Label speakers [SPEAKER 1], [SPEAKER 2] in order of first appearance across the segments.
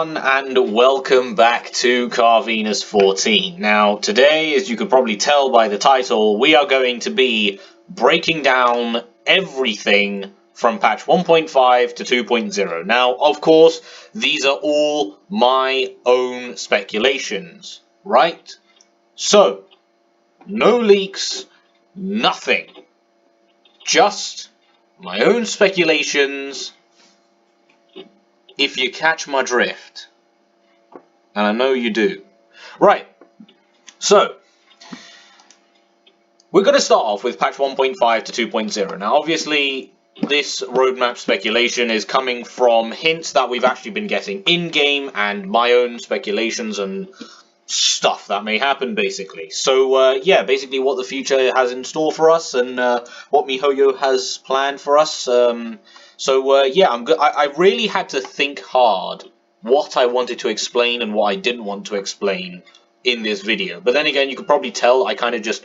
[SPEAKER 1] everyone, and welcome back to Carvenus 14. Now, today, as you could probably tell by the title, we are going to be breaking down everything from patch 1.5 to 2.0. Now, of course, these are all my own speculations, right? So, no leaks, nothing. Just my own speculations, if you catch my drift. And I know you do. Right, so we're going to start off with patch 1.5 to 2.0. Now, obviously, this roadmap speculation is coming from hints that we've actually been getting in-game and my own speculations and stuff that may happen, basically. So, yeah, basically what the future has in store for us and what Mihoyo has planned for us. Yeah, I really had to think hard what I wanted to explain and what I didn't want to explain in this video. But then again, you could probably tell I kind of just,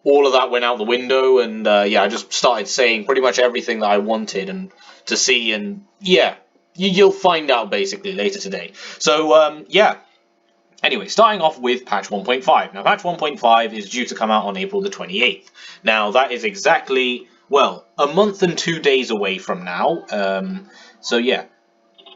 [SPEAKER 1] all of that went out the window, and yeah, I just started saying pretty much everything that I wanted and to see, and yeah, you'll find out basically later today. So, yeah. Anyway, starting off with patch 1.5. Now, patch 1.5 is due to come out on April the 28th. Now, that is exactly, well, a month and 2 days away from now. So, yeah.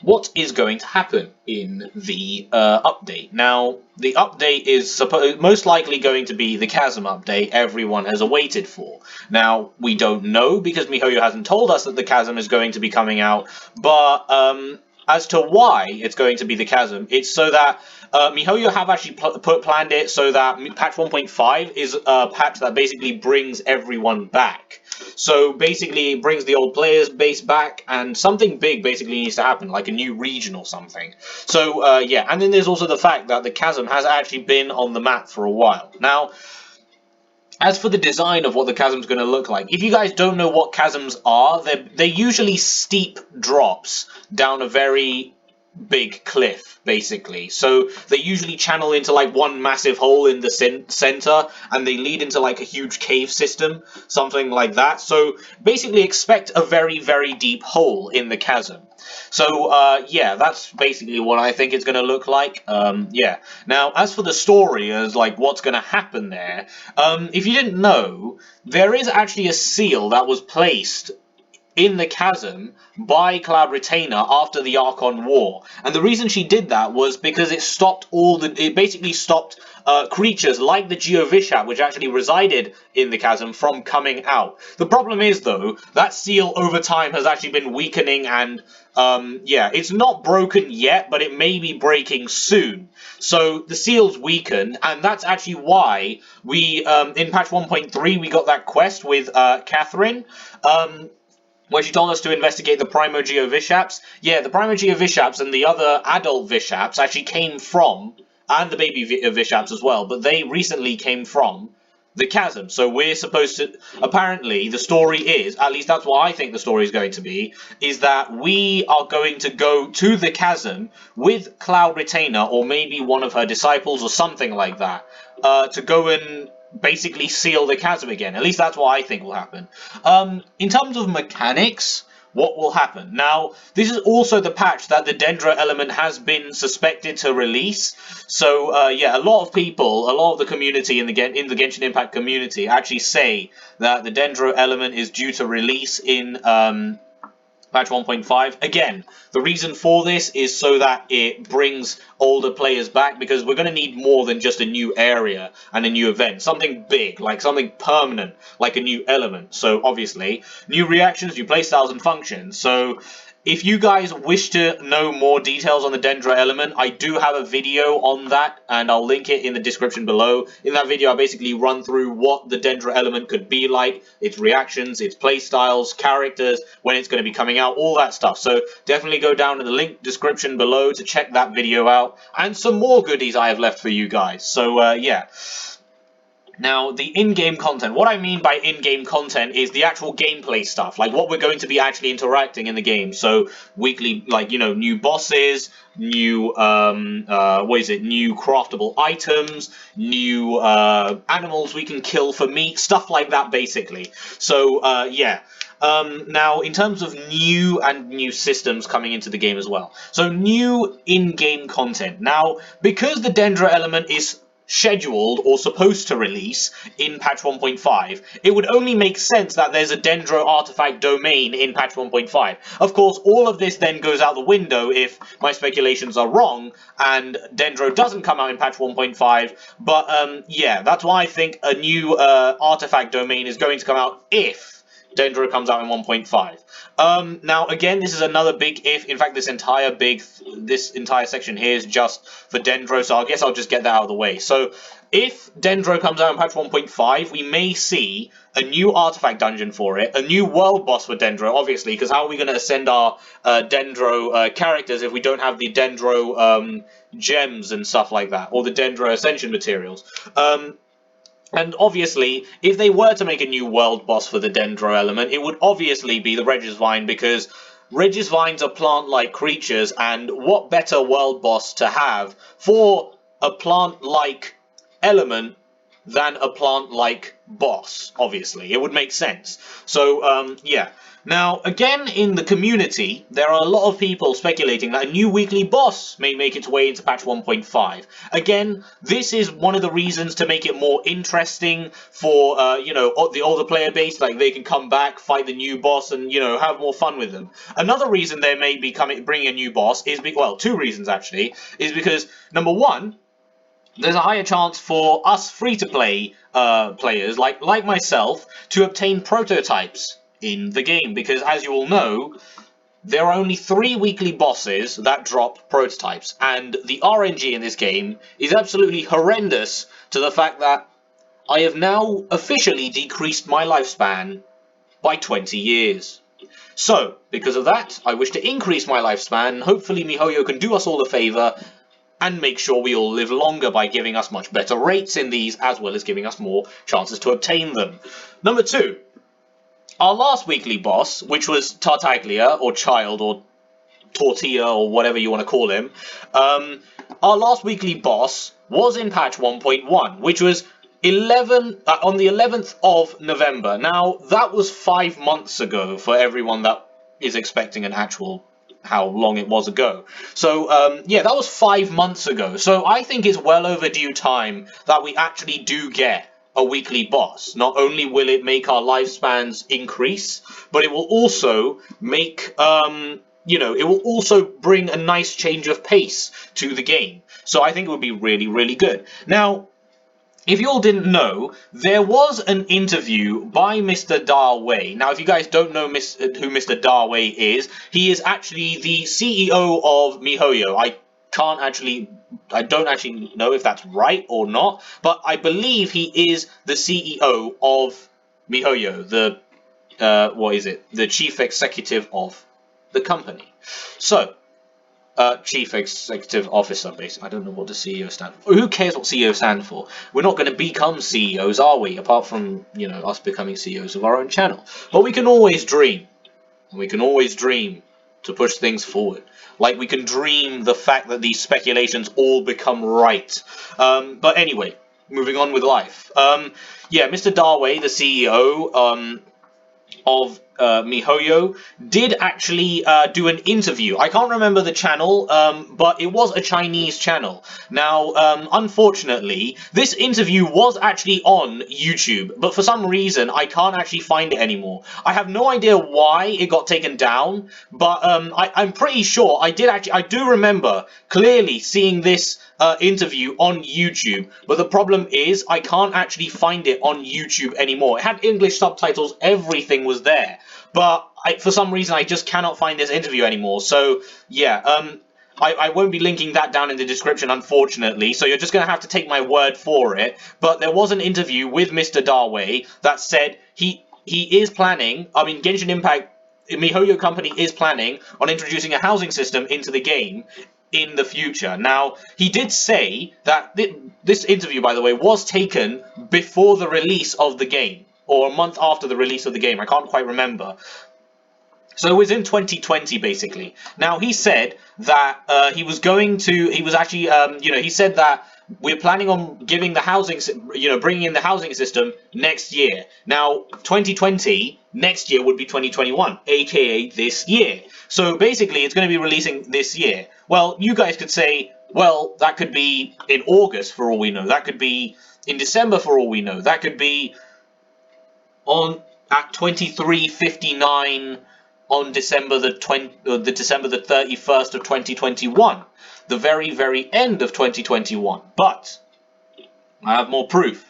[SPEAKER 1] What is going to happen in the update? Now, the update is most likely going to be the Chasm update everyone has awaited for. Now, we don't know because Mihoyo hasn't told us that the Chasm is going to be coming out, but as to why it's going to be the Chasm, it's so that Mihoyo have actually planned it so that patch 1.5 is a patch that basically brings everyone back. So basically it brings the old players base back, and something big basically needs to happen, like a new region or something. So yeah, and then there's also the fact that the Chasm has actually been on the map for a while. Now, as for the design of what the chasm's going to look like, if you guys don't know what chasms are, they're usually steep drops down a very big cliff, basically. So they usually channel into like one massive hole in the center, and they lead into like a huge cave system, something like that. So basically expect a very, very deep hole in the chasm. So, yeah, that's basically what I think it's going to look like. Yeah. Now, as for the story, as like what's going to happen there, if you didn't know, there is actually a seal that was placed in the chasm by Cloud Retainer after the Archon War, and the reason she did that was because it basically stopped creatures like the Geovishap, which actually resided in the chasm, from coming out. The problem is, though, that seal over time has actually been weakening, and yeah, it's not broken yet, but it may be breaking soon. So the seal's weakened, and that's actually why we in patch 1.3 we got that quest with Catherine. Where she told us to investigate the Primo Geovishaps. Yeah, the Primo Geovishaps and the other adult Vishaps actually came from, and the baby Vishaps as well, but they recently came from the chasm. So we're supposed to, apparently the story is, at least that's what I think the story is going to be, is that we are going to go to the chasm with Cloud Retainer, or maybe one of her disciples or something like that, to go and basically seal the chasm again. At least that's what I think will happen. In terms of mechanics, what will happen? Now, this is also the patch that the Dendro Element has been suspected to release. So, yeah, a lot of people, a lot of the community in the Genshin Impact community actually say that the Dendro Element is due to release in patch 1.5. Again, the reason for this is so that it brings older players back, because we're going to need more than just a new area and a new event. Something big, like something permanent, like a new element. So, obviously, new reactions, new playstyles and functions. So, if you guys wish to know more details on the Dendro Element, I do have a video on that, and I'll link it in the description below. In that video, I basically run through what the Dendro Element could be like, its reactions, its playstyles, characters, when it's going to be coming out, all that stuff. So definitely go down in the link description below to check that video out, and some more goodies I have left for you guys. So, yeah. Now, the in-game content, what I mean by in-game content is the actual gameplay stuff, like what we're going to be actually interacting in the game. So, weekly, like, you know, new bosses, new, new craftable items, new animals we can kill for meat, stuff like that, basically. So, yeah. Now, in terms of new systems coming into the game as well. So, new in-game content. Now, because the Dendro element is scheduled or supposed to release in patch 1.5, it would only make sense that there's a Dendro artifact domain in patch 1.5. Of course, all of this then goes out the window if my speculations are wrong and Dendro doesn't come out in patch 1.5, but yeah, that's why I think a new artifact domain is going to come out if Dendro comes out in 1.5. Now, again, this is another big if. In fact, this entire section here is just for Dendro, so I guess I'll just get that out of the way. So, if Dendro comes out in patch 1.5, we may see a new artifact dungeon for it, a new world boss for Dendro, obviously, because how are we going to ascend our Dendro characters if we don't have the Dendro gems and stuff like that, or the Dendro ascension materials? And obviously, if they were to make a new world boss for the Dendro element, it would obviously be the Regisvine, because Regisvines are plant-like creatures, and what better world boss to have for a plant-like element than a plant-like boss, obviously. It would make sense. So, yeah. Now, again, in the community, there are a lot of people speculating that a new weekly boss may make its way into patch 1.5. Again, this is one of the reasons to make it more interesting for, you know, the older player base. Like, they can come back, fight the new boss, and, you know, have more fun with them. Another reason they may be bringing a new boss is, well, two reasons, actually, is because, number one, there's a higher chance for us free-to-play players, like myself, to obtain prototypes in the game, because as you all know, there are only 3 weekly bosses that drop prototypes, and the RNG in this game is absolutely horrendous to the fact that I have now officially decreased my lifespan by 20 years. So, because of that, I wish to increase my lifespan. Hopefully Mihoyo can do us all a favour and make sure we all live longer by giving us much better rates in these, as well as giving us more chances to obtain them. Number 2. Our last weekly boss, which was Tartaglia, or Child, or Tortilla, or whatever you want to call him, our last weekly boss was in patch 1.1, which was on the 11th of November. Now, that was 5 months ago for everyone that is expecting an actual how long it was ago. So, yeah, that was 5 months ago. So I think it's well overdue time that we actually do get a weekly boss. Not only will it make our lifespans increase, but it will also make, you know, it will also bring a nice change of pace to the game. So I think it would be really, really good. Now, if you all didn't know, there was an interview by Mr. Darway. Now, if you guys don't know who Mr. Darway is, he is actually the CEO of Mihoyo. I don't actually know if that's right or not, but I believe he is the CEO of Mihoyo, the chief executive of the company. So, Chief Executive Officer, basically. I don't know what the CEO stands for. Who cares what CEO stands for? We're not going to become CEOs, are we? Apart from, you know, us becoming CEOs of our own channel. But we can always dream. We can always dream to push things forward. Like, we can dream the fact that these speculations all become right. But anyway, moving on with life. Yeah, Mr. Darway, the CEO of Mihoyo, did actually do an interview. I can't remember the channel, but it was a Chinese channel. Now, unfortunately, this interview was actually on YouTube, but for some reason, I can't actually find it anymore. I have no idea why it got taken down, but I'm pretty sure I do remember clearly seeing this interview on YouTube, but the problem is I can't actually find it on YouTube anymore. It had English subtitles, everything was there, but for some reason I just cannot find this interview anymore. So yeah, I won't be linking that down in the description, unfortunately, so you're just going to have to take my word for it. But there was an interview with Mr. Darway that said he is planning, Genshin Impact, Mihoyo company is planning on introducing a housing system into the game in the future. Now, he did say that this interview, by the way, was taken before the release of the game, or a month after the release of the game. I can't quite remember. So it was in 2020, basically. Now, he said that he was actually, he said that we're planning on giving the housing, bringing in the housing system next year. Now, 2020, next year would be 2021, aka this year. So basically, it's going to be releasing this year. Well, you guys could say, well, that could be in August for all we know. That could be in December for all we know. That could be at 23:59 on December the 31st of 2021, the very, very end of 2021. But I have more proof.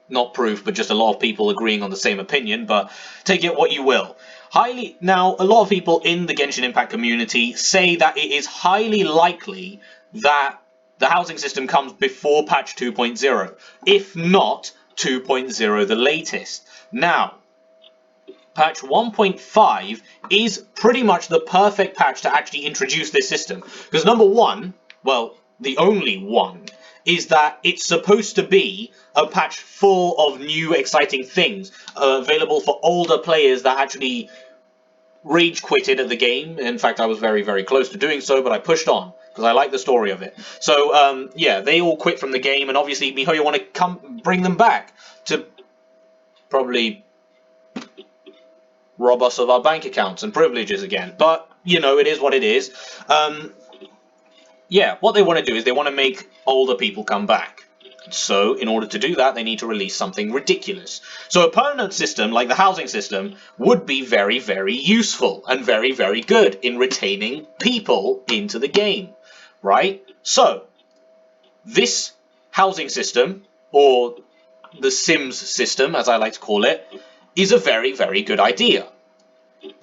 [SPEAKER 1] Not proof, but just a lot of people agreeing on the same opinion, but take it what you will. Now, a lot of people in the Genshin Impact community say that it is highly likely that the housing system comes before patch 2.0, if not 2.0 the latest. Now, patch 1.5 is pretty much the perfect patch to actually introduce this system. Because number one, well, the only one, is that it's supposed to be a patch full of new exciting things, available for older players that actually rage quitted at the game. In fact, I was very, very close to doing so, but I pushed on, because I like the story of it. So, yeah, they all quit from the game, and obviously Mihoyo want to bring them back to probably rob us of our bank accounts and privileges again. But, it is what it is. Yeah, what they want to do is they want to make older people come back. So, in order to do that, they need to release something ridiculous. So a permanent system, like the housing system, would be very, very useful and very, very good in retaining people into the game, right? So, this housing system, or the Sims system, as I like to call it, is a very, very good idea.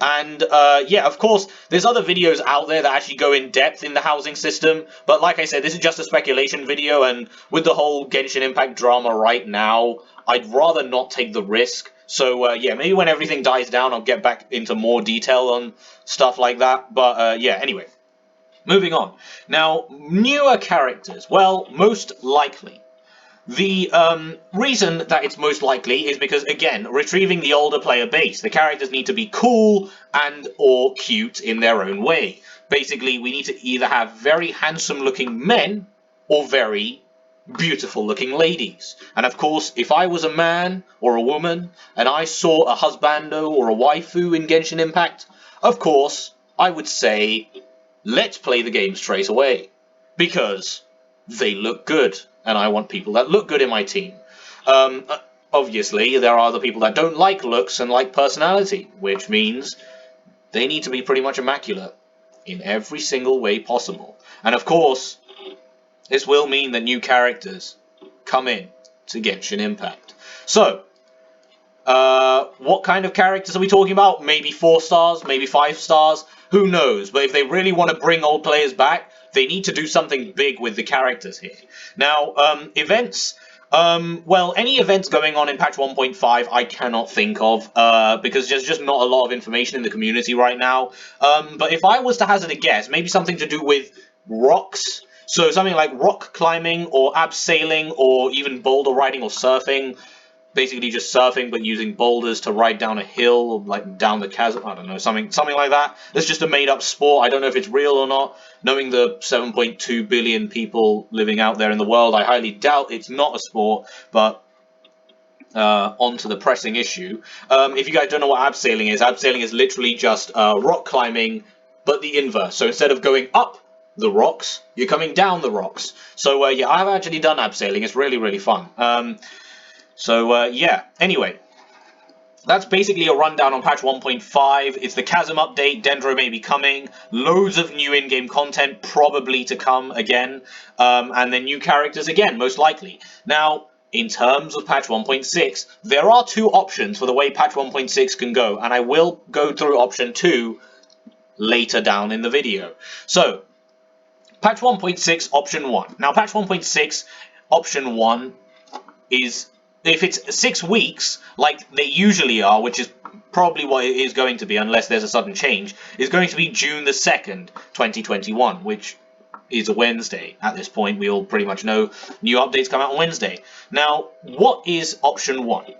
[SPEAKER 1] And, yeah, of course, there's other videos out there that actually go in depth in the housing system, but like I said, this is just a speculation video, and with the whole Genshin Impact drama right now, I'd rather not take the risk. So, yeah, maybe when everything dies down, I'll get back into more detail on stuff like that, but, yeah, anyway. Moving on. Now, newer characters. Well, most likely. The reason that it's most likely is because, again, retrieving the older player base. The characters need to be cool and or cute in their own way. Basically, we need to either have very handsome-looking men or very beautiful-looking ladies. And, of course, if I was a man or a woman and I saw a husbando or a waifu in Genshin Impact, of course, I would say, let's play the game straight away. Because they look good. And I want people that look good in my team. Obviously, there are other people that don't like looks and like personality, which means they need to be pretty much immaculate in every single way possible. And of course, this will mean that new characters come in to Genshin Impact. So, what kind of characters are we talking about? Maybe 4 stars, maybe 5 stars, who knows? But if they really want to bring old players back, they need to do something big with the characters here. Now, events. Well, any events going on in patch 1.5, I cannot think of, because there's just not a lot of information in the community right now. But if I was to hazard a guess, maybe something to do with rocks. So something like rock climbing, or abseiling, or even boulder riding or surfing. Basically just surfing, but using boulders to ride down a hill, like down the chasm. I don't know, something like that. It's just a made-up sport. I don't know if it's real or not. Knowing the 7.2 billion people living out there in the world, I highly doubt it's not a sport. But on to the pressing issue. If you guys don't know what abseiling is literally just rock climbing, but the inverse. So instead of going up the rocks, you're coming down the rocks. So yeah, I've actually done abseiling. It's really, really fun. So, yeah, anyway, that's basically a rundown on patch 1.5. It's the Chasm update, Dendro may be coming, loads of new in-game content probably to come again, and then new characters again, most likely. Now, in terms of patch 1.6, there are 2 options for the way patch 1.6 can go, and I will go through option 2 later down in the video. So, patch 1.6, option 1. Now, patch 1.6, option 1 is, if it's 6 weeks, like they usually are, which is probably what it is going to be, unless there's a sudden change, is going to be June the 2nd, 2021, which is a Wednesday. At this point, we all pretty much know new updates come out on Wednesday. Now, what is option 1?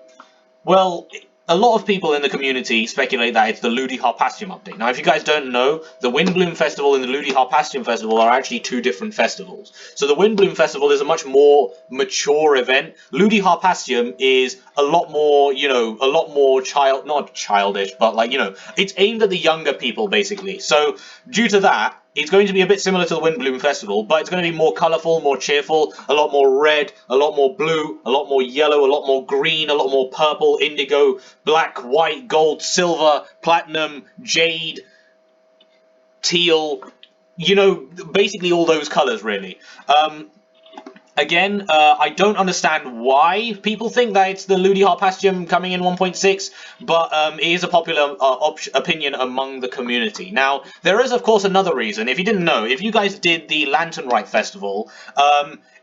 [SPEAKER 1] Well, a lot of people in the community speculate that it's the Ludi Harpastium update. Now, if you guys don't know, the Windbloom Festival and the Ludi Harpastium Festival are actually 2 different festivals. So the Windbloom Festival is a much more mature event. Ludi Harpastium is a lot more, you know, a lot more not childish, but like, you know, it's aimed at the younger people, basically. So due to that, it's going to be a bit similar to the Windbloom Festival, but it's going to be more colourful, more cheerful, a lot more red, a lot more blue, a lot more yellow, a lot more green, a lot more purple, indigo, black, white, gold, silver, platinum, jade, teal, you know, basically all those colours, really. Again, I don't understand why people think that it's the Ludi Harpastium coming in 1.6, but it is a popular opinion among the community. Now, there is, of course, another reason. If you didn't know, if you guys did the Lantern Rite Festival,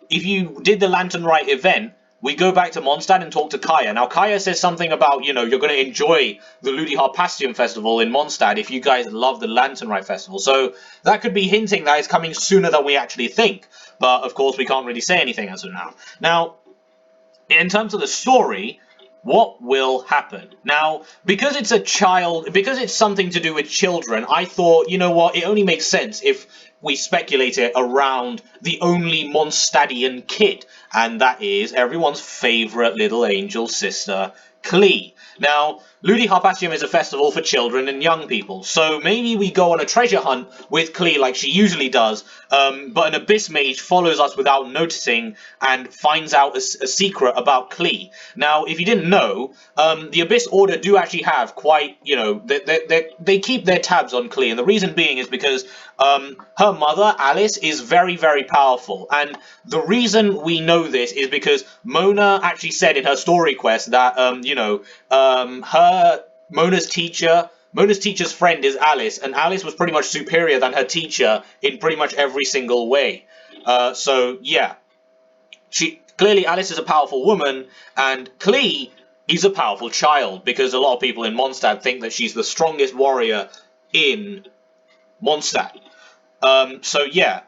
[SPEAKER 1] if you did the Lantern Rite event, we go back to Mondstadt and talk to Kaya. Now, Kaya says something about, you know, you're going to enjoy the Ludi Harpastium Festival in Mondstadt if you guys love the Lantern Rite Festival. So that could be hinting that it's coming sooner than we actually think. But, of course, we can't really say anything as of now. Now, in terms of the story, what will happen? Now, because it's a child, because it's something to do with children, I thought, you know what, it only makes sense if we speculate it around the only Mondstadtian kid, and that is everyone's favourite little angel sister, Klee. Now, Ludi Harpastium is a festival for children and young people, so maybe we go on a treasure hunt with Klee like she usually does, but an Abyss Mage follows us without noticing and finds out a secret about Klee. Now, if you didn't know, the Abyss Order do actually have quite, you know, they keep their tabs on Klee, and the reason being is because her mother, Alice, is very, very powerful, and the reason we know this is because Mona actually said in her story quest that, you know, Mona's teacher's friend is Alice, and Alice was pretty much superior than her teacher in pretty much every single way. So, yeah. Clearly, Alice is a powerful woman, and Klee is a powerful child, because a lot of people in Mondstadt think that she's the strongest warrior in Mondstadt. So, yeah.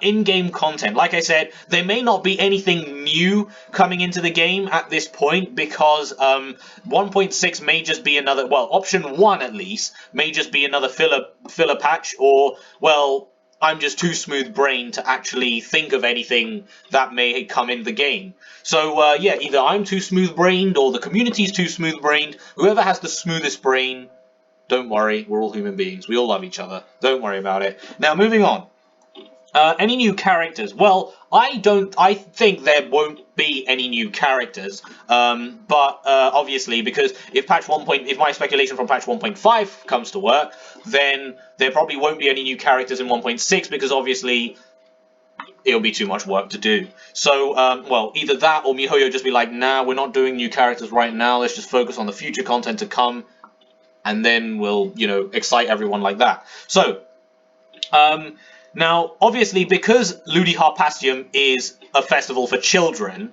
[SPEAKER 1] In-game content. Like I said, there may not be anything new coming into the game at this point because 1.6 may just be another, well, option 1 at least, may just be another filler patch, or, well, I'm just too smooth-brained to actually think of anything that may come in the game. So, yeah, either I'm too smooth-brained or the community's too smooth-brained. Whoever has the smoothest brain, don't worry, we're all human beings. We all love each other. Don't worry about it. Now, moving on. Any new characters? Well, I think there won't be any new characters, but obviously, because if my speculation from patch 1.5 comes to work, then there probably won't be any new characters in 1.6, because obviously it'll be too much work to do. So, well, either that or Mihoyo just be like, nah, we're not doing new characters right now, let's just focus on the future content to come, and then we'll, you know, excite everyone like that. So, now, obviously, because Ludi Harpastium is a festival for children,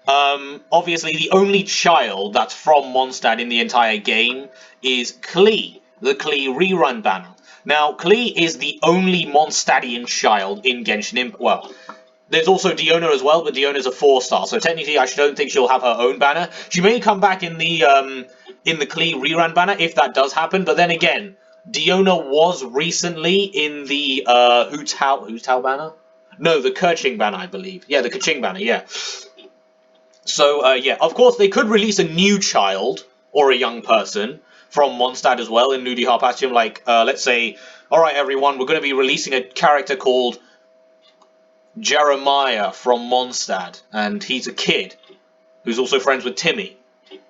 [SPEAKER 1] obviously the only child that's from Mondstadt in the entire game is Klee, the Klee rerun banner. Now, Klee is the only Mondstadtian child in Genshin Impact. Well, there's also Diona as well, but Diona's a 4-star, so technically I don't think she'll have her own banner. She may come back in the Klee rerun banner if that does happen, but then again, Diona was recently in the Hu Tao banner? No, the Kerching banner, I believe. Yeah, the Kerching banner, yeah. So, yeah, of course, they could release a new child, or a young person, from Mondstadt as well in Ludi Harpastium. Like, let's say, alright everyone, we're going to be releasing a character called Jeremiah from Mondstadt, and he's a kid, who's also friends with Timmy.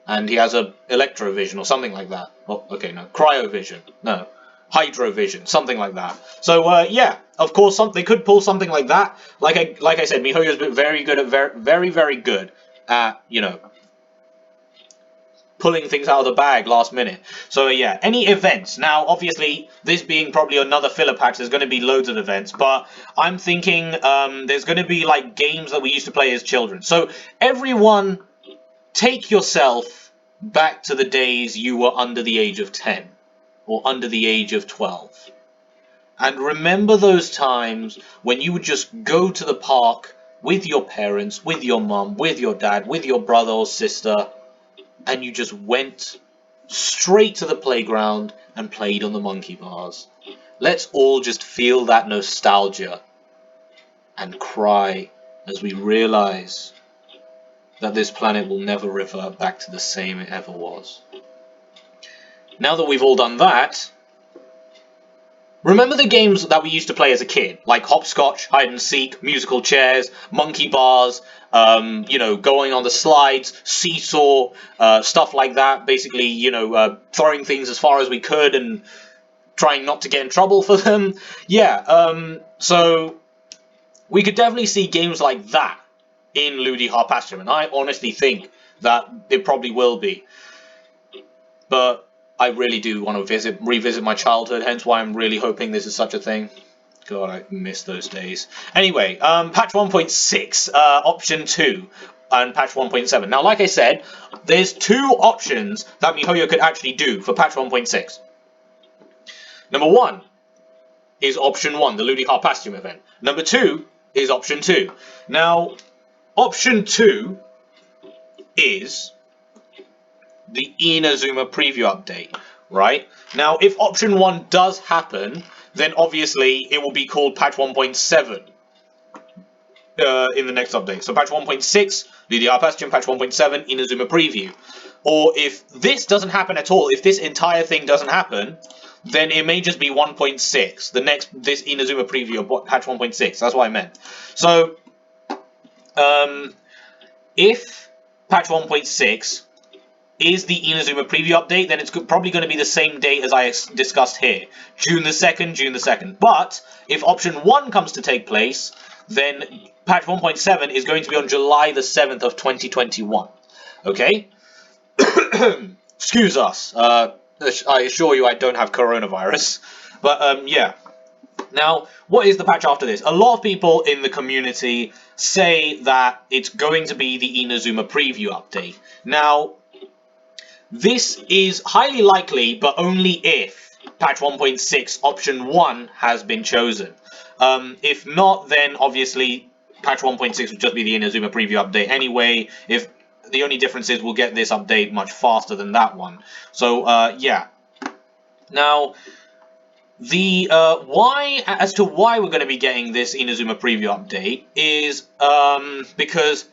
[SPEAKER 1] And he has a Electro vision or something like that. Oh, okay, no. Cryo vision. No. Hydro vision. Something like that. So, yeah. Of course, they could pull something like that. Like I said, Mihoyo's been very good at, very, very good at, you know, pulling things out of the bag last minute. So, yeah. Any events. Now, obviously, this being probably another filler patch, there's going to be loads of events. But I'm thinking there's going to be, like, games that we used to play as children. So, everyone, take yourself back to the days you were under the age of 10 or under the age of 12. And remember those times when you would just go to the park with your parents, with your mum, with your dad, with your brother or sister, and you just went straight to the playground and played on the monkey bars. Let's all just feel that nostalgia and cry as we realize that this planet will never revert back to the same it ever was. Now that we've all done that, remember the games that we used to play as a kid, like hopscotch, hide and seek, musical chairs, monkey bars, going on the slides, seesaw, stuff like that. Basically, throwing things as far as we could and trying not to get in trouble for them. Yeah, so we could definitely see games like that in Ludi Harpastium, and I honestly think that it probably will be. But I really do want to revisit my childhood, hence why I'm really hoping this is such a thing. God, I miss those days. Anyway, patch 1.6, option 2, and patch 1.7. Now, like I said, there's 2 options that Mihoyo could actually do for patch 1.6. Number 1 is option 1, the Ludi Harpastium event. Number 2 is option 2. Now, option 2 is the Inazuma preview update, right? Now, if option 1 does happen, then obviously it will be called patch 1.7 in the next update. So patch 1.6, Ludi Harpastium, patch 1.7, Inazuma preview. Or if this doesn't happen at all, if this entire thing doesn't happen, then it may just be 1.6, this Inazuma preview of patch 1.6, that's what I meant. So, if patch 1.6 is the Inazuma preview update, then it's probably going to be the same date as I discussed here. June the 2nd. But, if option 1 comes to take place, then patch 1.7 is going to be on July the 7th of 2021. Okay? Excuse us. I assure you I don't have coronavirus. But, yeah. Now, what is the patch after this? A lot of people in the community say that it's going to be the Inazuma preview update. Now, this is highly likely, but only if patch 1.6 option 1 has been chosen. If not, then obviously patch 1.6 would just be the Inazuma preview update anyway. If the only difference is we'll get this update much faster than that one. So, yeah. Now, the as to why we're going to be getting this Inazuma preview update is because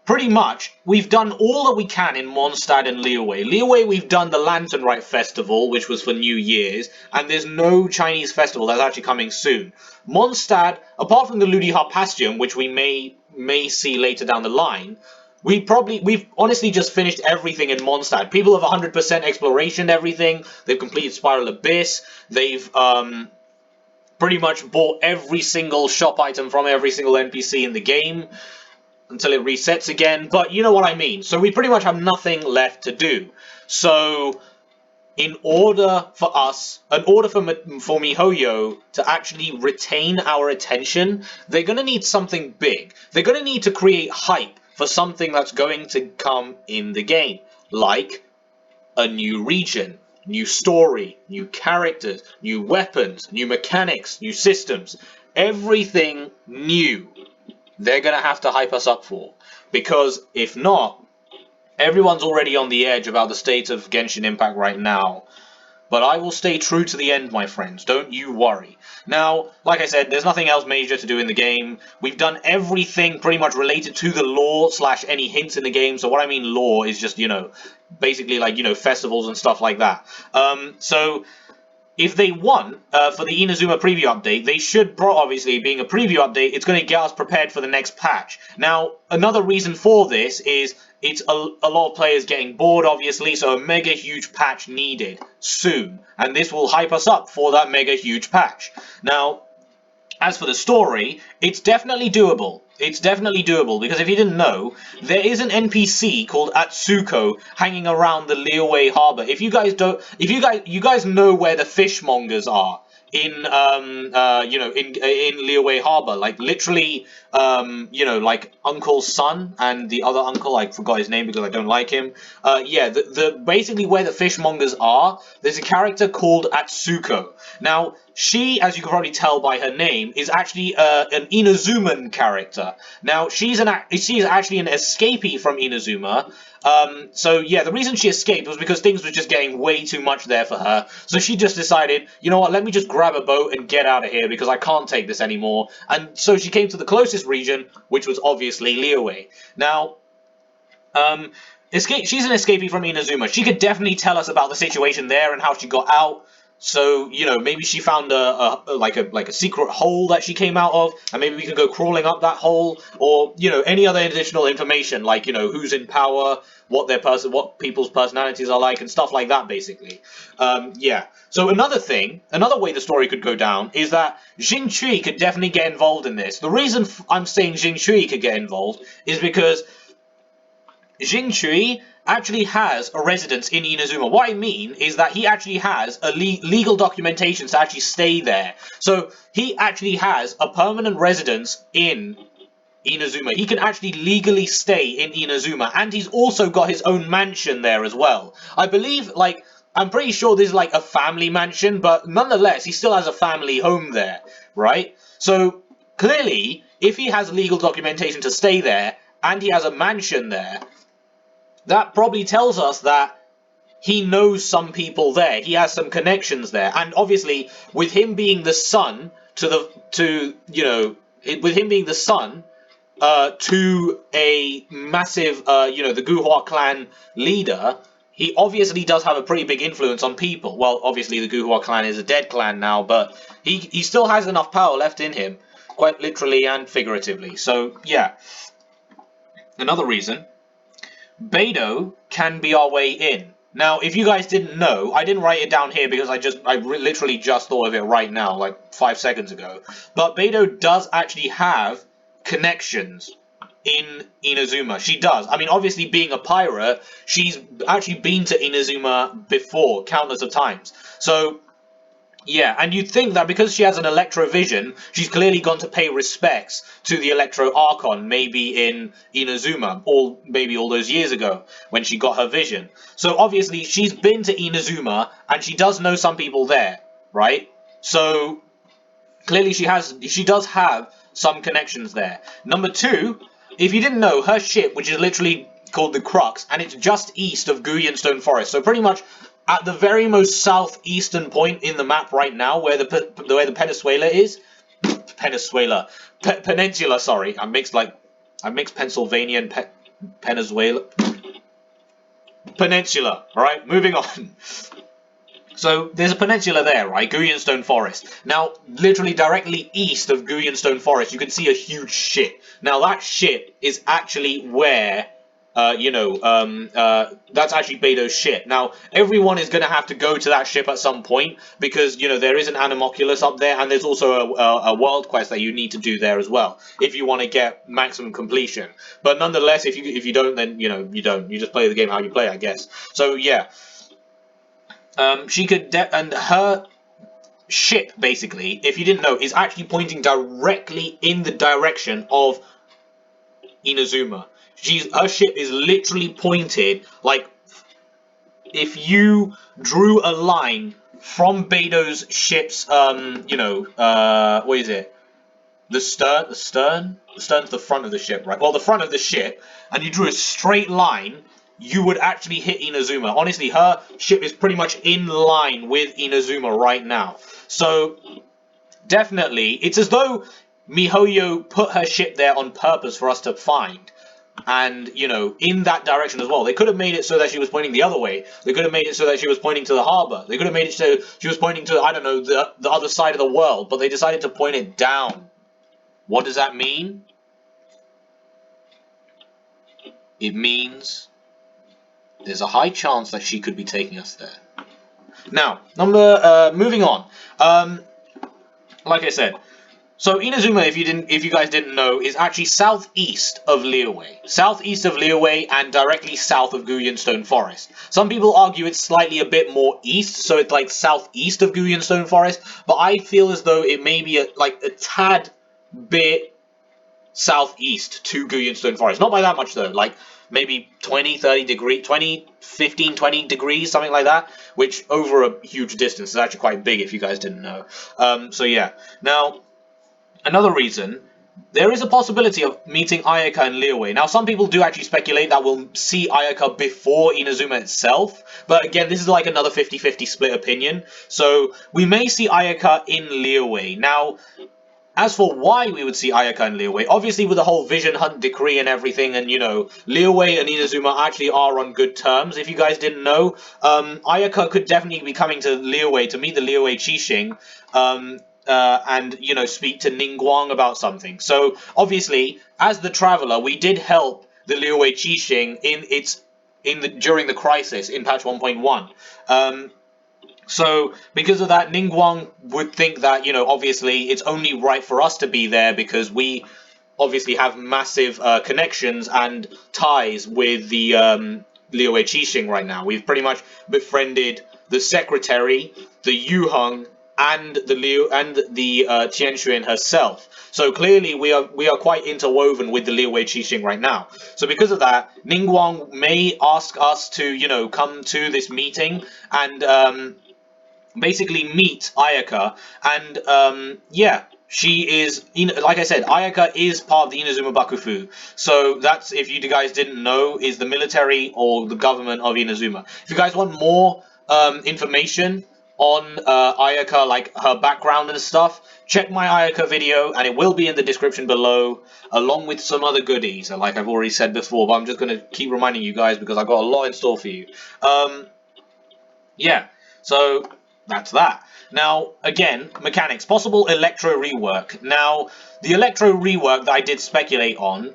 [SPEAKER 1] pretty much we've done all that we can in Mondstadt and Liyue. Liyue, we've done the Lantern Rite Festival, which was for New Year's, and there's no Chinese festival that's actually coming soon. Mondstadt, apart from the Ludi Harpastium, which we may see later down the line, we've honestly just finished everything in Mondstadt. People have 100% exploration everything. They've completed Spiral Abyss. They've pretty much bought every single shop item from every single NPC in the game until it resets again. But you know what I mean. So we pretty much have nothing left to do. So in order for Mihoyo to actually retain our attention, they're going to need something big. They're going to need to create hype for something that's going to come in the game, like a new region, new story, new characters, new weapons, new mechanics, new systems, everything new. They're going to have to hype us up for, because if not, everyone's already on the edge about the state of Genshin Impact right now. But I will stay true to the end, my friends. Don't you worry. Now, like I said, there's nothing else major to do in the game. We've done everything pretty much related to the lore / any hints in the game. So what I mean lore is just, basically like, festivals and stuff like that. So if they want, for the Inazuma preview update, they should, obviously, being a preview update, it's going to get us prepared for the next patch. Now, another reason for this is it's a lot of players getting bored, obviously, so a mega huge patch needed soon. And this will hype us up for that mega huge patch. Now, as for the story, it's definitely doable. It's definitely doable, because if you didn't know, there is an NPC called Atsuko hanging around the Liyue Harbor. If you guys don't, you guys know where the fishmongers are in in Liyue Harbor, like literally, like Uncle's son and the other uncle, I forgot his name because I don't like him. Yeah, the basically where the fishmongers are, there's a character called Atsuko. Now, she, as you can probably tell by her name, is actually an Inazuman character. Now, she's actually an escapee from Inazuma. So yeah, the reason she escaped was because things were just getting way too much there for her. So she just decided, you know what, let me just grab a boat and get out of here because I can't take this anymore. And so she came to the closest region, which was obviously Liyue. Now, she's an escapee from Inazuma. She could definitely tell us about the situation there and how she got out. So, maybe she found a secret hole that she came out of, and maybe we can go crawling up that hole, or, any other additional information, like, who's in power, what people's personalities are like, and stuff like that, basically. Yeah. So another way the story could go down is that Jin Chui could definitely get involved in this. The reason I'm saying Jin Chui could get involved is because Jin Chui actually has a residence in Inazuma. What I mean is that he actually has a legal documentation to actually stay there. So he actually has a permanent residence in Inazuma. He can actually legally stay in Inazuma, and he's also got his own mansion there as well. I believe, I'm pretty sure this is like a family mansion, but nonetheless, he still has a family home there, right? So clearly, if he has legal documentation to stay there, and he has a mansion there, that probably tells us that he knows some people there. He has some connections there, and obviously, with him being the son to a massive, the Guhua clan leader, he obviously does have a pretty big influence on people. Well, obviously the Guhua clan is a dead clan now, but he still has enough power left in him, quite literally and figuratively. So yeah, another reason. Beidou can be our way in. Now, if you guys didn't know, I didn't write it down here because I literally just thought of it right now, like 5 seconds ago. But Beidou does actually have connections in Inazuma. She does. I mean, obviously, being a pirate, she's actually been to Inazuma before, countless of times. So, yeah, and you'd think that because she has an Electro vision, she's clearly gone to pay respects to the Electro Archon, maybe in Inazuma, or maybe all those years ago, when she got her vision. So obviously, she's been to Inazuma, and she does know some people there, right? So, clearly she does have some connections there. Number 2, if you didn't know, her ship, which is literally called the Crux, and it's just east of Guyan Stone Forest, so pretty much at the very most southeastern point in the map right now, where the Peninsula is, Peninsula, sorry, I mixed Pennsylvania and Venezuela, Peninsula. All right, moving on. So there's a peninsula there, right? Guyan Stone Forest. Now, literally directly east of Guyan Stone Forest, you can see a huge ship. Now that ship is actually where that's actually Beidou's ship. Now, everyone is going to have to go to that ship at some point because, there is an Animoculus up there, and there's also a world quest that you need to do there as well if you want to get maximum completion. But nonetheless, if you don't, then, you don't. You just play the game how you play, I guess. So, yeah. She could, and her ship, basically, if you didn't know, is actually pointing directly in the direction of Inazuma. Her ship is literally pointed, like, if you drew a line from Beidou's ship's, what is it? The stern to the front of the ship, right? Well, the front of the ship, and you drew a straight line, you would actually hit Inazuma. Honestly, her ship is pretty much in line with Inazuma right now. So, definitely, it's as though Mihoyo put her ship there on purpose for us to find. And, in that direction as well. They could have made it so that she was pointing the other way. They could have made it so that she was pointing to the harbor. They could have made it so she was pointing to, I don't know, the other side of the world. But they decided to point it down. What does that mean? It means there's a high chance that she could be taking us there. Now, moving on. Like I said, So Inazuma, if you guys didn't know, is actually southeast of Liyue, and directly south of Guyanstone Forest. Some people argue it's slightly a bit more east, so it's like southeast of Guyanstone Forest, but I feel as though it may be a tad bit southeast to Guyanstone Forest. Not by that much though, like maybe 20, 30 degrees, 20, 15, 20 degrees, something like that, which over a huge distance is actually quite big if you guys didn't know. So yeah, now another reason, there is a possibility of meeting Ayaka in Liyue. Now, some people do actually speculate that we'll see Ayaka before Inazuma itself, but again, this is like another 50-50 split opinion, so we may see Ayaka in Liyue. Now, as for why we would see Ayaka in Liyue, obviously with the whole Vision Hunt decree and everything, and you know, Liyue and Inazuma actually are on good terms. If you guys didn't know, Ayaka could definitely be coming to Liyue to meet the Liyue Qixing, and you know, speak to Ningguang about something. So obviously, as the Traveler, we did help the Liyue Qixing during the crisis in patch 1.1. So, because of that, Ningguang would think that, you know, obviously it's only right for us to be there because we obviously have massive connections and ties with the Liyue Qixing right now. We've pretty much befriended the Secretary, the Yuheng, and the Tianxuan herself. So clearly we are quite interwoven with the Liyue Qixing right now. So because of that, Ningguang may ask us to, you know, come to this meeting and basically meet Ayaka, and yeah, she is, like I said, Ayaka is part of the Inazuma Bakufu, so that's, if you guys didn't know, is the military or the government of Inazuma. If you guys want more information on Ayaka, like her background and stuff, check my Ayaka video, and it will be in the description below, along with some other goodies, like I've already said before, but I'm just going to keep reminding you guys because I've got a lot in store for you. Yeah, so that's that. Now, again, mechanics. Possible Electro rework. Now, the Electro rework that I did speculate on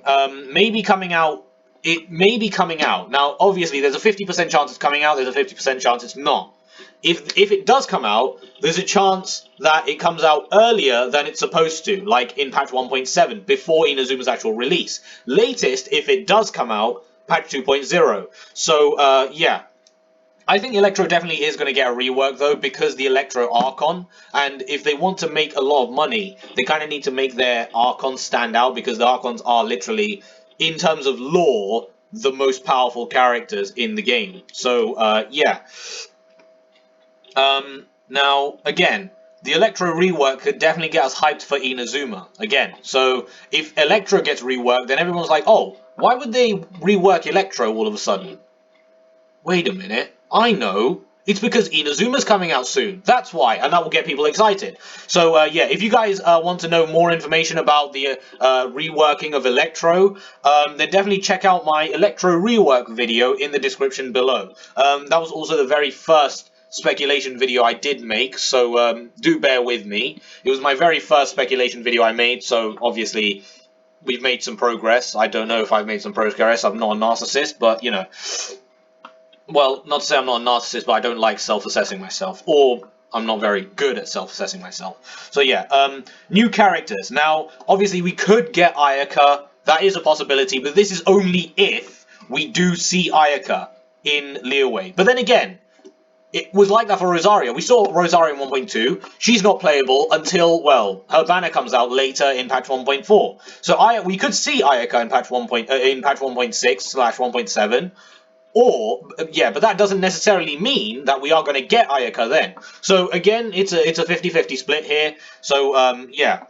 [SPEAKER 1] may be coming out. It may be coming out. Now, obviously, there's a 50% chance it's coming out. There's a 50% chance it's not. If it does come out, there's a chance that it comes out earlier than it's supposed to, like in patch 1.7, before Inazuma's actual release. Latest, if it does come out, patch 2.0. So, yeah. I think Electro definitely is going to get a rework, though, because the Electro Archon, and if they want to make a lot of money, they kind of need to make their Archons stand out, because the Archons are literally, in terms of lore, the most powerful characters in the game. So, yeah. Now, again, the Electro rework could definitely get us hyped for Inazuma, again. So, if Electro gets reworked, then everyone's like, oh, why would they rework Electro all of a sudden? Wait a minute. I know. It's because Inazuma's coming out soon. That's why, and that will get people excited. So, yeah, if you guys want to know more information about the reworking of Electro, then definitely check out my Electro rework video in the description below. That was also the very first speculation video I did make, so do bear with me. It was my very first speculation video I made, so obviously we've made some progress. I don't know if I've made some progress. I'm not a narcissist, but, you know... Well, not to say I'm not a narcissist, but I don't like self-assessing myself, or I'm not very good at self-assessing myself. So yeah, new characters. Now, obviously we could get Ayaka, that is a possibility, but this is only if we do see Ayaka in Liyue. But then again, it was like that for Rosario. We saw Rosario in 1.2, she's not playable until, well, her banner comes out later in patch 1.4. So we could see Ayaka in patch 1.6/1.7, or, yeah, but that doesn't necessarily mean that we are going to get Ayaka then. So, again, it's a 50-50 split here. So, yeah.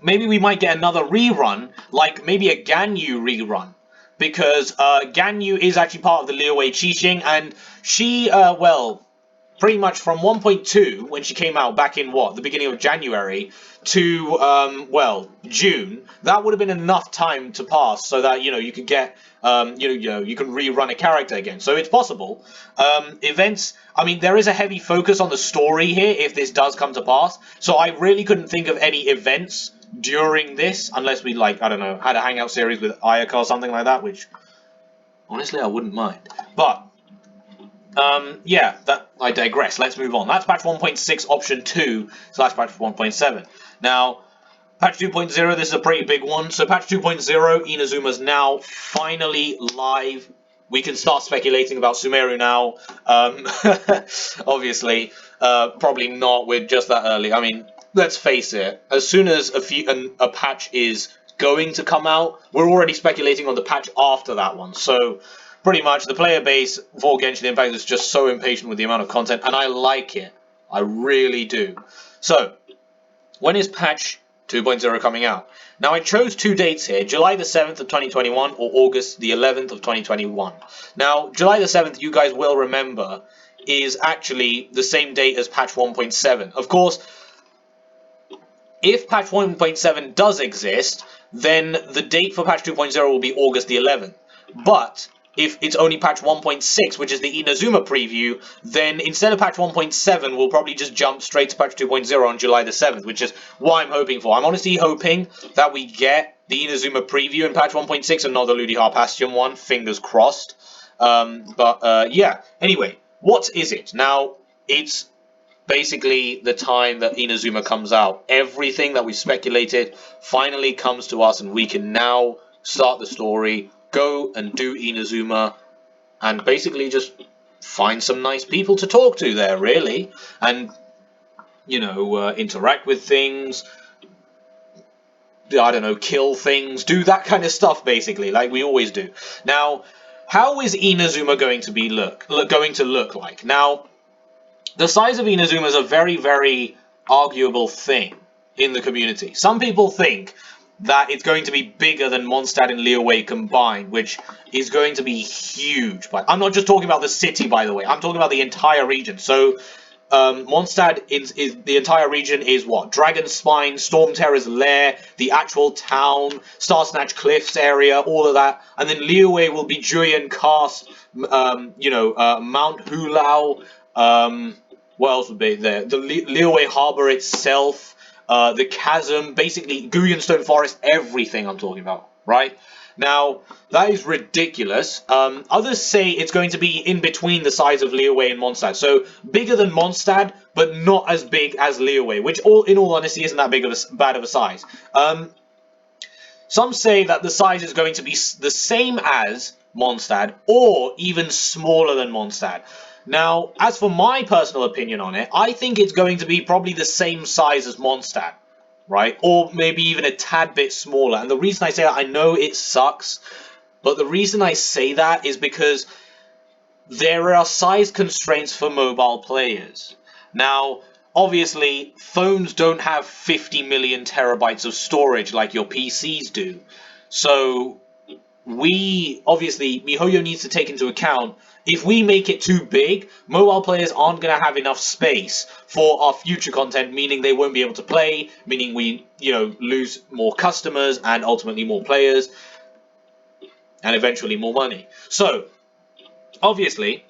[SPEAKER 1] Maybe we might get another rerun, like maybe a Ganyu rerun. Because Ganyu is actually part of the Liyue Qixing, and she, well... pretty much from 1.2, when she came out back in, what, the beginning of January, to, well, June, that would have been enough time to pass so that, you know, you could get, you can rerun a character again. So it's possible. Events, I mean, there is a heavy focus on the story here if this does come to pass. So I really couldn't think of any events during this, unless we, like, I don't know, had a hangout series with Ayaka or something like that, which, honestly, I wouldn't mind. But... yeah, I digress. Let's move on. That's patch 1.6 option 2 / patch 1.7. Now, Patch 2.0, this is a pretty big one. So patch 2.0, Inazuma's now finally live. We can start speculating about Sumeru now. Obviously, probably not with just that early. I mean, let's face it. As soon as a patch is going to come out, we're already speculating on the patch after that one. So pretty much the player base for Genshin Impact is just so impatient with the amount of content, and I like it. I really do. So, when is patch 2.0 coming out? Now, I chose two dates here, July the 7th of 2021 or August the 11th of 2021. Now, July the 7th, you guys will remember, is actually the same date as patch 1.7. Of course, if patch 1.7 does exist, then the date for patch 2.0 will be August the 11th. But if it's only patch 1.6, which is the Inazuma preview, then instead of patch 1.7, we'll probably just jump straight to patch 2.0 on July the 7th, which is what I'm hoping for. I'm honestly hoping that we get the Inazuma preview in patch 1.6 and not the Ludi Harpastium one, fingers crossed. Yeah, anyway, what is it? Now, it's basically the time that Inazuma comes out. Everything that we speculated finally comes to us, and we can now start the story, go and do Inazuma, and basically just find some nice people to talk to there, really, and, you know, interact with things, I don't know, kill things, do that kind of stuff, basically, like we always do. Now, how is Inazuma going to look like? Now, the size of Inazuma is a very, very arguable thing in the community. Some people think that it's going to be bigger than Mondstadt and Liyue combined, which is going to be huge. But I'm not just talking about the city, by the way. I'm talking about the entire region. So, Mondstadt is the entire region is what? Dragon Spine, Storm Terror's Lair, the actual town, Star Snatch Cliffs area, all of that. And then Liyue will be Julian Cast, Mount Hulao. What else would be there? The Liyue Harbor itself, the chasm, basically Guyanstone Forest, everything I'm talking about, right? Now, that is ridiculous. Others say it's going to be in between the size of Liyue and Mondstadt. So, bigger than Mondstadt, but not as big as Liyue, which in all honesty isn't that bad of a size. Some say that the size is going to be the same as Mondstadt, or even smaller than Mondstadt. Now, as for my personal opinion on it, I think it's going to be probably the same size as Mondstadt, right? Or maybe even a tad bit smaller. And the reason I say that, I know it sucks, but the reason I say that is because there are size constraints for mobile players. Now, obviously, phones don't have 50 million terabytes of storage like your PCs do. So, Mihoyo needs to take into account, if we make it too big, mobile players aren't going to have enough space for our future content, meaning they won't be able to play, meaning we, lose more customers and ultimately more players, and eventually more money. So, obviously,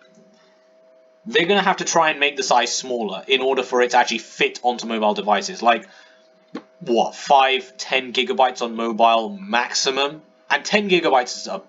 [SPEAKER 1] they're going to have to try and make the size smaller in order for it to actually fit onto mobile devices. Like, what, 5-10 gigabytes on mobile maximum? And 10 gigabytes is a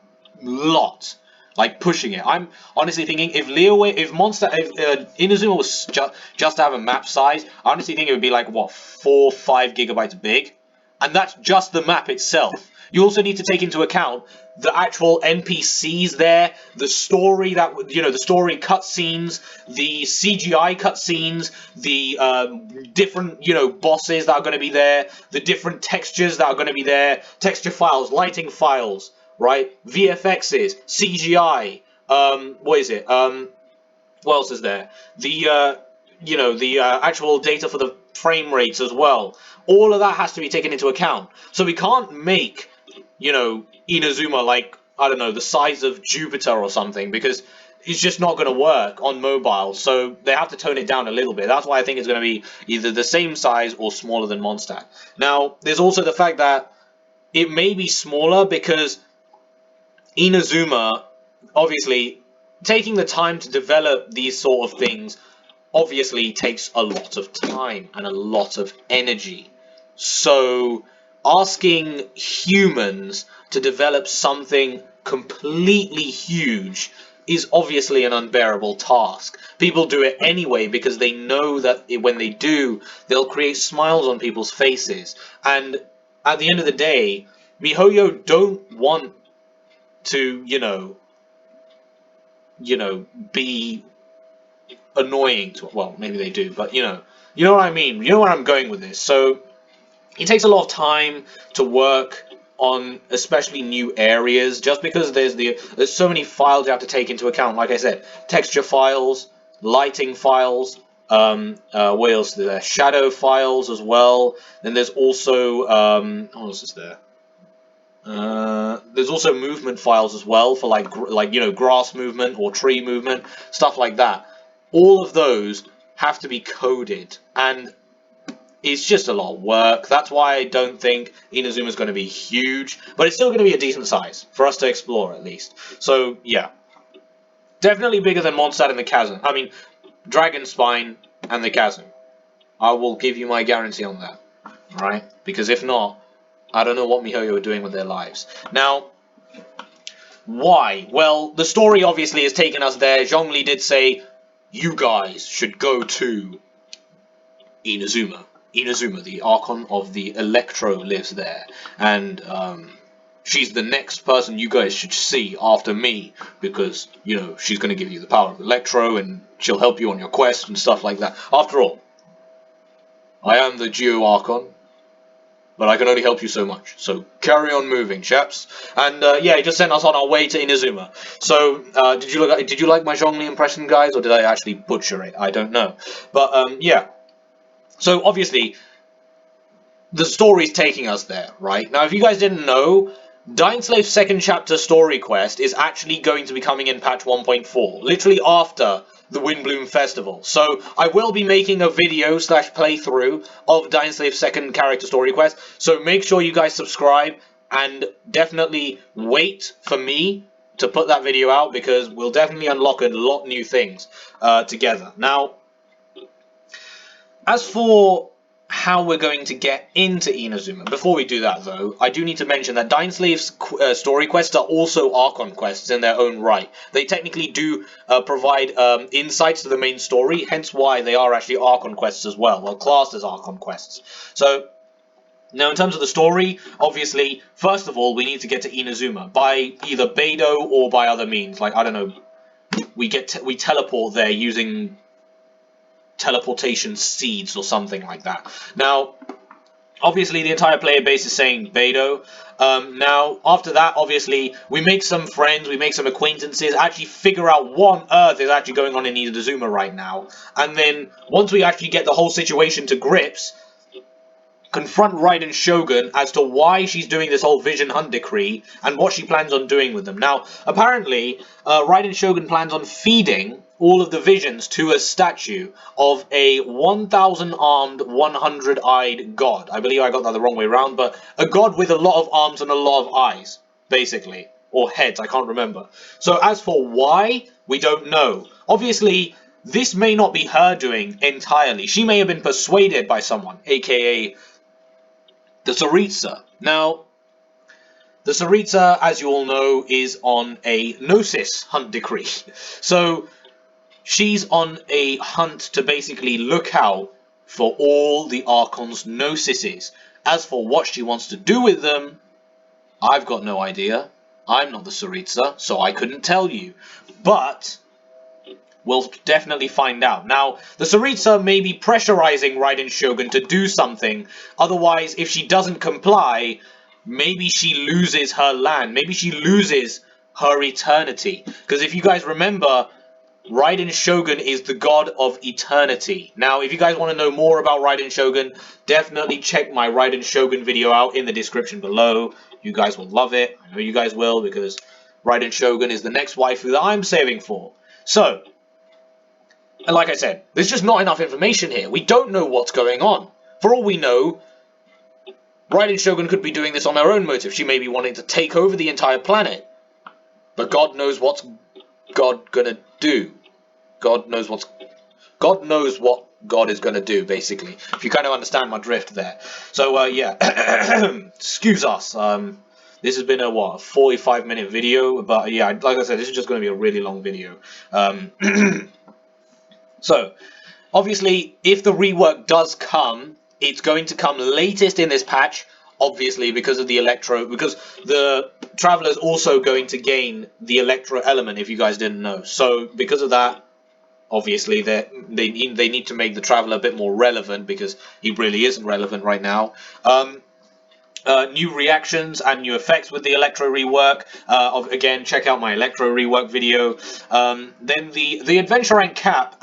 [SPEAKER 1] lot. Like, pushing it. I'm honestly thinking, if Inazuma was just to have a map size, I honestly think it would be like, what, 4-5 gigabytes big? And that's just the map itself. You also need to take into account the actual NPCs there, the story the story cutscenes, the CGI cutscenes, the different, bosses that are going to be there, the different textures that are going to be there, texture files, lighting files, right? VFXs, CGI, what is it? What else is there? The, the actual data for the frame rates as well. All of that has to be taken into account. So we can't make, Inazuma like, I don't know, the size of Jupiter or something, because it's just not going to work on mobile. So they have to tone it down a little bit. That's why I think it's going to be either the same size or smaller than Mondstadt. Now, there's also the fact that it may be smaller because Inazuma, obviously, taking the time to develop these sort of things obviously takes a lot of time and a lot of energy. So, asking humans to develop something completely huge is obviously an unbearable task. People do it anyway because they know that when they do, they'll create smiles on people's faces. And at the end of the day, Mihoyo don't want to, be annoying to, well, maybe they do, but you know what I mean. You know where I'm going with this. So it takes a lot of time to work on especially new areas, just because there's so many files you have to take into account. Like I said, texture files, lighting files, what else is there? Shadow files as well. Then there's also what else is there? There's also movement files as well for like grass movement or tree movement, stuff like that. All of those have to be coded, and it's just a lot of work. That's why I don't think Inazuma's going to be huge, but it's still going to be a decent size for us to explore at least. So yeah, definitely bigger than Mondstadt and the Chasm. I mean, Dragon Spine and the Chasm. I will give you my guarantee on that. Alright? Because if not, I don't know what Mihoyo are doing with their lives. Now, why? Well, the story obviously has taken us there. Zhongli did say, you guys should go to Inazuma. Inazuma, the Archon of the Electro, lives there. And, she's the next person you guys should see after me, because, she's going to give you the power of Electro, and she'll help you on your quest and stuff like that. After all, I am the Geo Archon, but I can only help you so much. So carry on moving, chaps. And yeah, he just sent us on our way to Inazuma. So did you like my Zhongli impression, guys, or did I actually butcher it? I don't know. But yeah. So obviously, the story's taking us there, right? Now, if you guys didn't know, Dying Slave's second chapter story quest is actually going to be coming in patch 1.4, literally after the Windbloom Festival. So I will be making a video / playthrough of Dying Slave's second character story quest. So make sure you guys subscribe and definitely wait for me to put that video out, because we'll definitely unlock a lot of new things together. Now, as for how we're going to get into Inazuma, before we do that though, I do need to mention that Dying Slave's story quests are also Archon quests in their own right. They technically do provide insights to the main story, hence why they are actually Archon quests as well, classed as Archon quests. So, now in terms of the story, obviously, first of all, we need to get to Inazuma by either Beidou or by other means, like, I don't know, we teleport there using teleportation seeds or something like that. Now, obviously, the entire player base is saying Beidou. Now, after that, obviously, we make some friends, we make some acquaintances, actually figure out what on earth is actually going on in Inazuma right now. And then, once we actually get the whole situation to grips, confront Raiden Shogun as to why she's doing this whole Vision Hunt decree and what she plans on doing with them. Now, apparently, Raiden Shogun plans on feeding all of the visions to a statue of a 1,000-armed, 100-eyed god. I believe I got that the wrong way around, but a god with a lot of arms and a lot of eyes, basically. Or heads, I can't remember. So as for why, we don't know. Obviously, this may not be her doing entirely. She may have been persuaded by someone, aka the Tsaritsa. Now, the Tsaritsa, as you all know, is on a Gnosis hunt decree. So, she's on a hunt to basically look out for all the Archon's Gnosises. As for what she wants to do with them, I've got no idea. I'm not the Tsaritsa, so I couldn't tell you. But we'll definitely find out. Now, the Tsaritsa may be pressurizing Raiden Shogun to do something. Otherwise, if she doesn't comply, maybe she loses her land. Maybe she loses her eternity. Because if you guys remember, Raiden Shogun is the god of eternity. Now, if you guys want to know more about Raiden Shogun, definitely check my Raiden Shogun video out in the description below. You guys will love it. I know you guys will, because Raiden Shogun is the next waifu that I'm saving for. So, and like I said, there's just not enough information here. We don't know what's going on. For all we know, Raiden Shogun could be doing this on her own motive. She may be wanting to take over the entire planet. But God knows what's God gonna do. God knows what God is gonna do, basically. If you kind of understand my drift there. So, yeah. Excuse us. This has been a, 45-minute video. But, yeah, like I said, this is just going to be a really long video. So, obviously, if the rework does come, it's going to come latest in this patch obviously because of the Electro, because the Traveler's also going to gain the Electro Element, if you guys didn't know. So because of that, obviously they need to make the Traveler a bit more relevant, because he really isn't relevant right now. New reactions and new effects with the Electro rework. Again, check out my Electro rework video. Then the adventure rank cap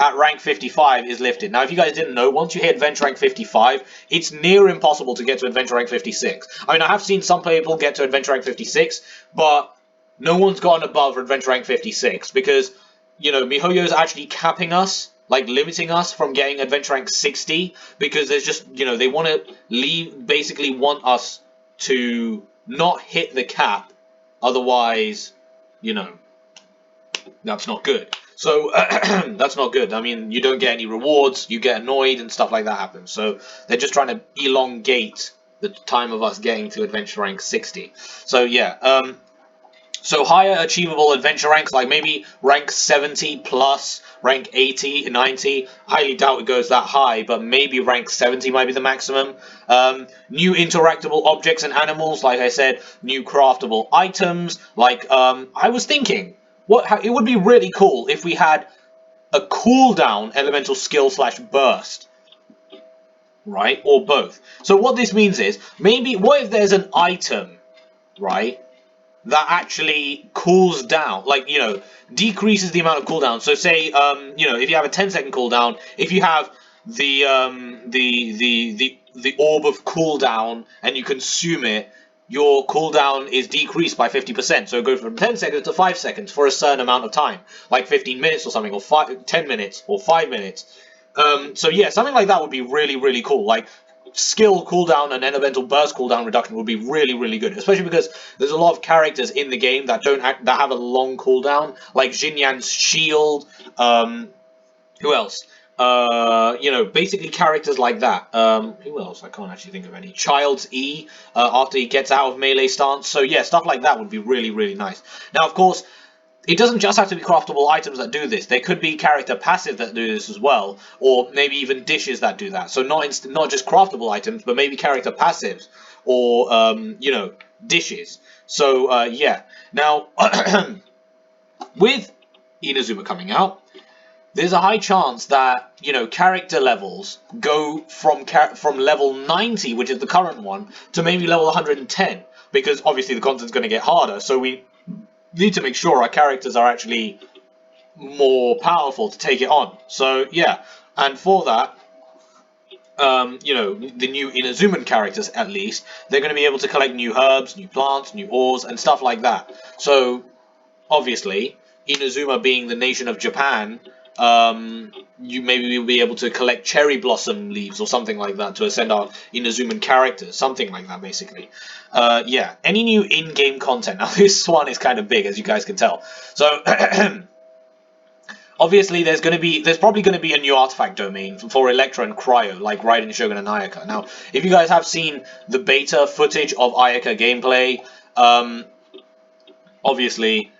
[SPEAKER 1] at rank 55 is lifted. Now, if you guys didn't know, once you hit adventure rank 55, it's near impossible to get to adventure rank 56. I mean, I have seen some people get to adventure rank 56, but no one's gotten above adventure rank 56, because, you know, Mihoyo is actually capping us, like limiting us from getting adventure rank 60, because there's just, you know, they want to basically want us to not hit the cap, otherwise, you know, that's not good. So that's not good. I mean, you don't get any rewards, you get annoyed and stuff like that happens. So they're just trying to elongate the time of us getting to adventure rank 60. So yeah, so higher achievable adventure ranks, like maybe rank 70 plus, rank 80, 90. Highly doubt it goes that high, but maybe rank 70 might be the maximum. New interactable objects and animals, like I said, new craftable items. Like, I was thinking, it would be really cool if we had a cooldown elemental skill / burst, right? Or both. So what this means is, maybe, what if there's an item, right, that actually cools down, like, you know, decreases the amount of cooldown. So say, you know, if you have a 10-second cooldown, if you have the orb of cooldown and you consume it, your cooldown is decreased by 50%. So it goes from 10 seconds to 5 seconds for a certain amount of time, like 15 minutes or something, or 10 minutes, or 5 minutes. So yeah, something like that would be really, really cool. Like, skill cooldown and elemental burst cooldown reduction would be really, really good, especially because there's a lot of characters in the game that that have a long cooldown, like Xinyan's shield. Who else? You know, basically characters like that. Who else? I can't actually think of any. Child's E, after he gets out of melee stance. So yeah, stuff like that would be really, really nice. Now, of course, it doesn't just have to be craftable items that do this. There could be character passive that do this as well, or maybe even dishes that do that. So not just craftable items, but maybe character passives, or you know, dishes. So yeah. Now, with Inazuma coming out, there's a high chance that, you know, character levels go from level 90, which is the current one, to maybe level 110, because obviously the content's going to get harder. So we need to make sure our characters are actually more powerful to take it on. So yeah, and for that, you know, the new Inazuman characters, at least, they're going to be able to collect new herbs, new plants, new ores, and stuff like that. So obviously, Inazuma being the nation of Japan, you maybe will be able to collect cherry blossom leaves or something like that to ascend our Inazuman characters, something like that, basically. Yeah, any new in-game content. Now, this one is kind of big, as you guys can tell. So, obviously, there's probably going to be a new artifact domain for Electro and Cryo, like Raiden, Shogun, and Ayaka. Now, if you guys have seen the beta footage of Ayaka gameplay, obviously,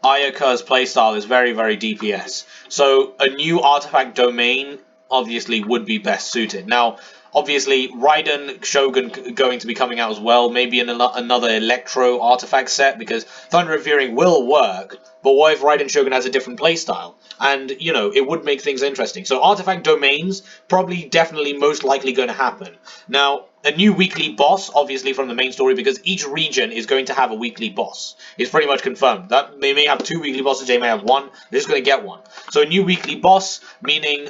[SPEAKER 1] Ayaka's playstyle is very, very DPS. So a new artifact domain obviously would be best suited. Now, obviously, Raiden Shogun going to be coming out as well. Maybe another Electro artifact set, because Thunder and Fury will work. But what if Raiden Shogun has a different playstyle? And, you know, it would make things interesting. So artifact domains, probably, definitely, most likely going to happen. Now, a new weekly boss, obviously, from the main story, because each region is going to have a weekly boss. It's pretty much confirmed. That they may have 2 weekly bosses, they may have 1. They're just going to get 1. So a new weekly boss, meaning,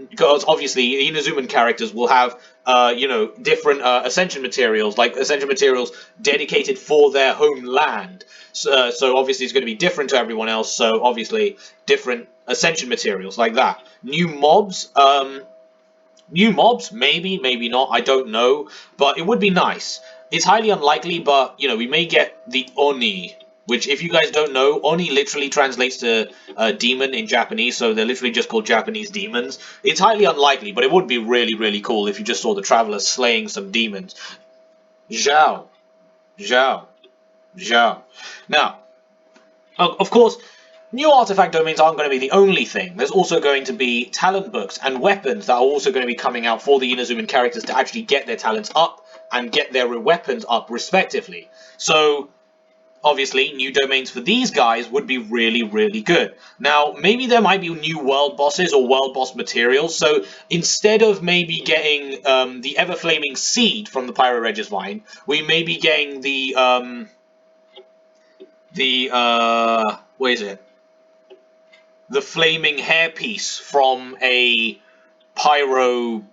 [SPEAKER 1] because obviously Inazuman characters will have, you know, different ascension materials, like ascension materials dedicated for their homeland. So obviously it's going to be different to everyone else. So obviously different ascension materials like that. New mobs, maybe, maybe not, I don't know, but it would be nice. It's highly unlikely, but, you know, we may get the Oni, which, if you guys don't know, Oni literally translates to demon in Japanese, so they're literally just called Japanese demons. It's highly unlikely, but it would be really, really cool if you just saw the Traveler slaying some demons. Zhao. Now, of course, new artifact domains aren't going to be the only thing. There's also going to be talent books and weapons that are also going to be coming out for the Inazuman characters to actually get their talents up and get their weapons up respectively. So obviously, new domains for these guys would be really, really good. Now, maybe there might be new world bosses or world boss materials, so instead of maybe getting the Ever-Flaming Seed from the Pyro Regis Vine, we may be getting what is it? The Flaming Hairpiece from a Pyro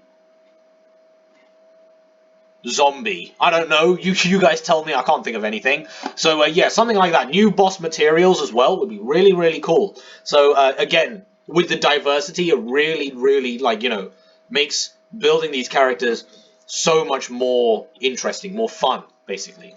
[SPEAKER 1] zombie. I don't know. You guys tell me. I can't think of anything. So yeah, something like that. New boss materials as well would be really, really cool. So again, with the diversity, it really, really, like, you know, makes building these characters so much more interesting, more fun, basically.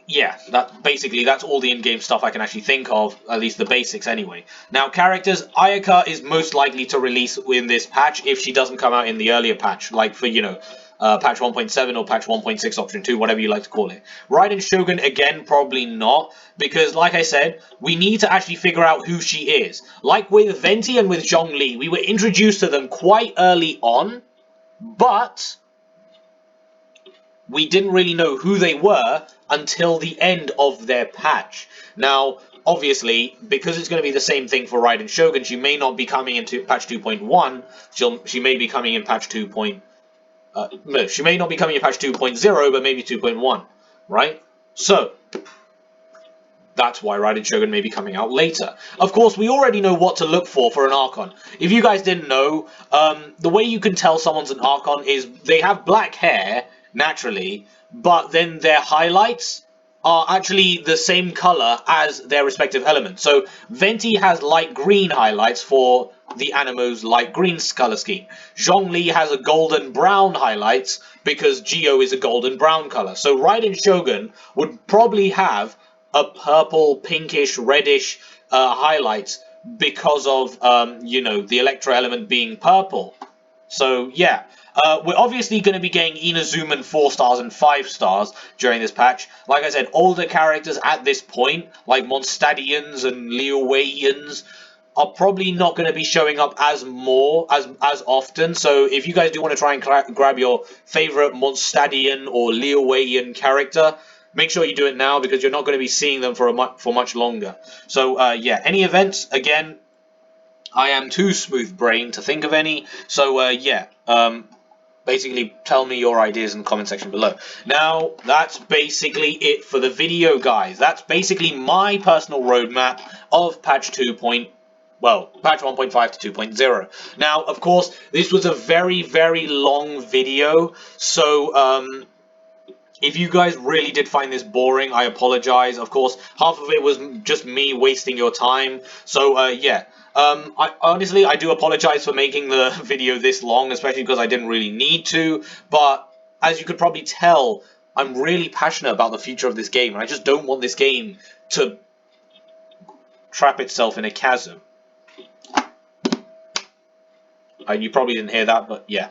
[SPEAKER 1] Yeah, that's all the in-game stuff I can actually think of, at least the basics anyway. Now, characters, Ayaka is most likely to release in this patch if she doesn't come out in the earlier patch, like for, you know, patch 1.7 or patch 1.6 option 2, whatever you like to call it. Raiden Shogun, again, probably not, because like I said, we need to actually figure out who she is. Like with Venti and with Zhongli, we were introduced to them quite early on, but we didn't really know who they were until the end of their patch. Now, obviously, because it's going to be the same thing for Raiden Shogun, she may not be coming into patch 2.1. She may be coming in patch 2. No, she may not be coming in patch 2.0, but maybe 2.1, right? So that's why Raiden Shogun may be coming out later. Of course, we already know what to look for an Archon. If you guys didn't know, the way you can tell someone's an Archon is they have black hair, naturally, but then their highlights are actually the same color as their respective elements. So Venti has light green highlights for the Animo's light green color scheme. Zhongli has a golden brown highlights because Geo is a golden brown color. So Raiden Shogun would probably have a purple, pinkish, reddish highlights because of, you know, the Electro Element being purple. So, yeah. We're obviously going to be getting Inazuman 4 stars and 5 stars during this patch. Like I said, older characters at this point, like Mondstadians and Liuweians, are probably not going to be showing up as often. So if you guys do want to try and grab your favorite Mondstadian or Liuweian character, make sure you do it now because you're not going to be seeing them for much longer. So yeah, any events, again, I am too smooth-brained to think of any. So yeah, basically tell me your ideas in the comment section below. Now, that's basically it for the video, guys. That's basically my personal roadmap of patch 2. Patch 1.5 to 2.0. Now, of course, this was a very, very long video, so if you guys really did find this boring, I apologize. Of course, half of it was just me wasting your time. So, yeah. I do apologize for making the video this long, especially because I didn't really need to. But, as you could probably tell, I'm really passionate about the future of this game. And I just don't want this game to trap itself in a chasm. You probably didn't hear that, but yeah.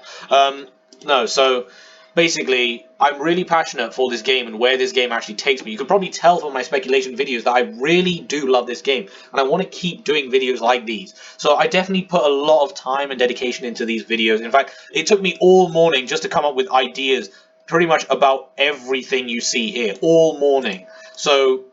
[SPEAKER 1] No, so basically, I'm really passionate for this game and where this game actually takes me. You can probably tell from my speculation videos that I really do love this game, and I want to keep doing videos like these. So I definitely put a lot of time and dedication into these videos. In fact, it took me all morning just to come up with ideas pretty much about everything you see here, all morning. So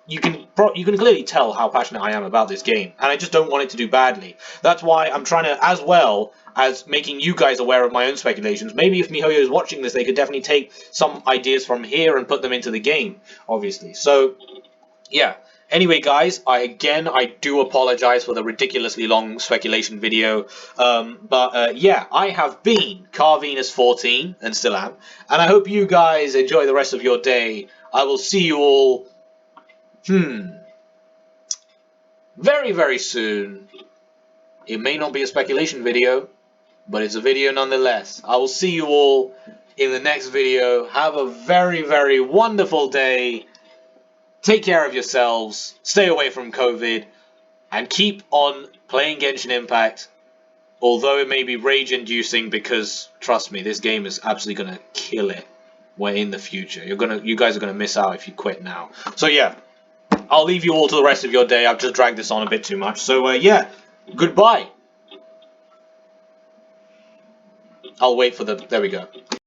[SPEAKER 1] you can clearly tell how passionate I am about this game, and I just don't want it to do badly. That's why I'm trying to, as well as making you guys aware of my own speculations. Maybe if Mihoyo is watching this, they could definitely take some ideas from here and put them into the game, obviously. So, yeah. Anyway, guys, I do apologize for the ridiculously long speculation video. Yeah, I have been CarVenus14, and still am, and I hope you guys enjoy the rest of your day. I will see you all very, very soon. It may not be a speculation video, but it's a video nonetheless. I will see you all in the next video. Have a very, very wonderful day. Take care of yourselves. Stay away from COVID. And keep on playing Genshin Impact. Although it may be rage-inducing because, trust me, this game is absolutely going to kill it in the future. You guys are going to miss out if you quit now. So yeah. I'll leave you all to the rest of your day. I've just dragged this on a bit too much. So, yeah, goodbye. I'll wait for the... There we go.